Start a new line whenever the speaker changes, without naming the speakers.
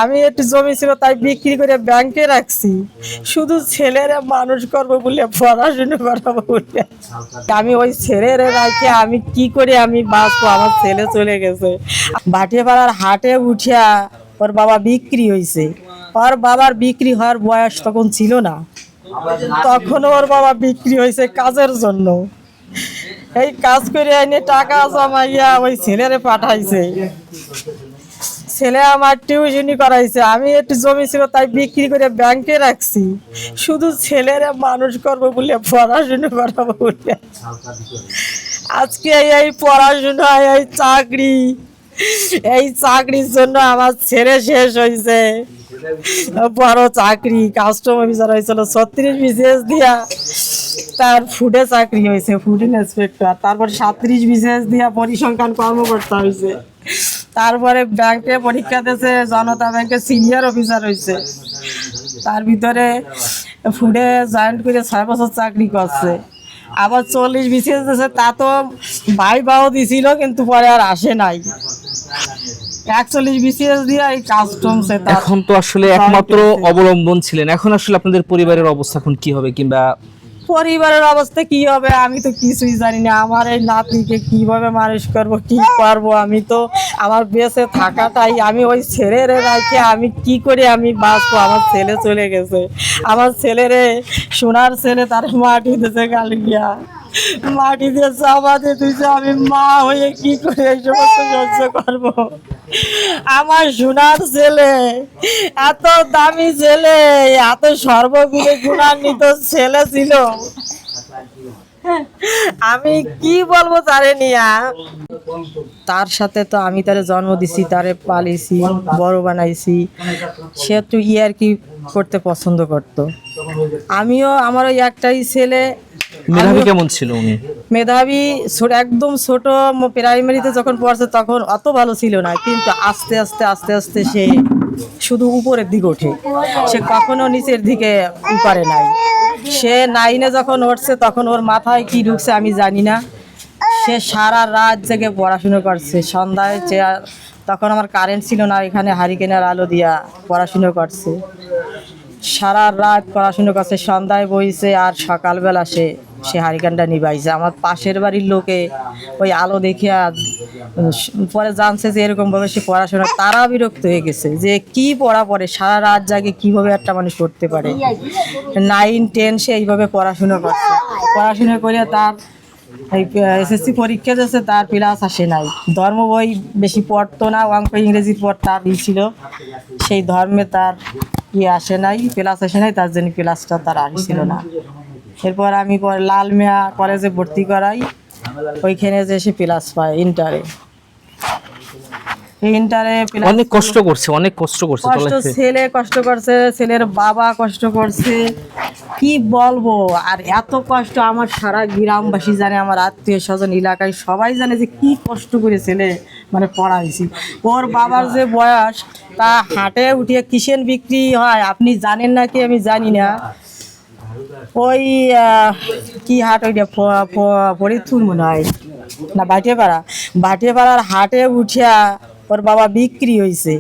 আমি একটু জমি ছিল তাই বিক্রি করে ব্যাংকে রাখছি, শুধু ছেলেরা মানুষ করবো বলে, পড়াশুনো করাবো বলে। আমি ওই ছেলেরে রাখে আমি কি করে আমি বাঁচবো? আমার ছেলে চলে গেছে ভাটিয়াপাড়ার হাটে উঠিয়া, ওর বাবা বিক্রি হয়েছে। ওর বাবার বিক্রি হওয়ার বয়স তখন ছিল না, তখন ওর বাবা বিক্রি হয়েছে কাজের জন্য। এই কাজ করে এনে টাকা জমাইয়া ওই ছেলেরে পাঠাইছে। ছেলে আমার টিউশনি করাইছে, আমি একটু জমি ছিল তাই বিক্রি করে ব্যাংকে রাখছি, শুধু ছেলেরা মানুষ করবো বলে, পড়াশুনো করাবো বলে। আজকে এই পড়াশোনা, এই চাকরি, এই চাকরির জন্য আমার ছেলে শেষ হয়েছে। বড় চাকরি কাস্টম অফিসার হয়েছিল 36 বিসিএস দিয়া, তার ফুডে চাকরি হয়েছে, ফুড ইন্সপেক্টর। তারপর 37 বিসিএস দিয়া পরিসংখ্যান কর্মকর্তা হয়েছে। তারপরে ব্যাংকে পরীক্ষা দিয়েছে, জনতা ব্যাংকে সিনিয়র অফিসার হয়েছে। তার ভিতরে ফুডে জয়েন্ট করে 6 বছর চাকরি করছে। আবার 40 বিসিএস দিয়েছে, তা তো ভাই বাও দিছিল, কিন্তু পরে আর আসে নাই। 41 বিসিএস দিয়ে এই কাস্টমসে।
এখন তো আসলে একমাত্র অবলম্বন ছিলেন, এখন আসলে আপনাদের পরিবারের অবস্থা এখন কি হবে, কিংবা
পরিবারের অবস্থা কি হবে আমি তো কিছুই জানি না। আমার এই নাতিকে কিভাবে মানুষ করব, কি করবো? আমি তো আমার বেঁচে থাকাটাই, আমি ওই ছেলেরে রাখে আমি কি করে আমি বাঁচবো? আমার ছেলে চলে গেছে, আমার ছেলেরে, সোনার ছেলে, তার মাটি দিয়েছে গালিয়া, মাটি দিয়ে চাপা দিয়ে দিয়েছে। আমি মা হয়ে কি করে এই সমস্ত সহ্য করবো? আমার সোনার ছেলে, এত দামি ছেলে, এত সর্বগুণে গুণান্বিত ছেলে ছিল। আমি কি বলবো তারে নিয়া? তার সাথে তো আমি তারে জন্ম দিছি, তারে পালিছি, বড় বানাইছি। সে একটু ইয়ার কি করতে পছন্দ করতো। আমিও, আমার ওই একটাই ছেলে।
মেধাবী কেমন ছিল উনি?
মেধাবী ছোট, একদম ছোট, প্রাইমারিতে যখন পড়ছে তখন অত ভালো ছিল না, কিন্তু আস্তে আস্তে আস্তে আস্তে সে শুধু উপরের দিকে ওঠে, সে কখনো নিচের দিকে পারে নাই। সে 9-এ যখন উঠছে তখন ওর মাথায় কি ঢুকছে আমি জানি না, সে সারা রাত জেগে পড়াশুনো করছে। সন্ধ্যায় তখন আমার কারেন্ট ছিল না, এখানে হারিকেনের আলো দিয়া পড়াশুনো করছে। সারা রাত পড়াশুনো করছে, সন্ধ্যায় বইছে, আর সকালবেলা সে হারিকেনটা নিভাইছে। আমার পাশের বাড়ির লোকে ওই আলো দেখে পরে জানছে যে এরকমভাবে সে পড়াশোনা, তারা বিরক্ত হয়ে গেছে যে কি পড়া পড়ে, সারা রাত জাগে কীভাবে একটা মানুষ করতে পারে। 9-10 সে এইভাবে পড়াশুনো করছে। পড়াশুনো করে তার এই এসএসসি পরীক্ষা দিয়েছে, তার প্লাস আসে নাই। ধর্ম বই বেশি পড়তো না, অঙ্ক ইংরেজির পর তার ছিল, সেই ধর্মে তার আসে নাই, প্লাস আসে নাই, তার জন্য প্লাসটা তার আসছিল না। এরপর আমি পরে লাল মিয়া কলেজে ভর্তি করাই, ওইখানে যে সে প্লাস পায় ইন্টারে।
অনেক কষ্ট করছে, অনেক কষ্ট করছে।
ছেলে কষ্ট করছে, ছেলের বাবা কষ্ট করছে, কি বলবো। আর এত কষ্ট আমার সারা গ্রামবাসী জানে, আমার আত্মীয় স্বজন, এলাকায় সবাই জানে যে কি কষ্ট করে ছেলে মানে পড়াইছি। ওর বাবার যে বয়স, তা হাটে উঠিয়ে কিসেন বিক্রি হয় আপনি জানেন না কি আমি জানি না। ওই কি হাট, ওইটা ফরিদপুর মনে হয় না, ভাটিয়াপাড়ার হাটে উঠিয়া ওর বাবা বিক্রি হয়েছে।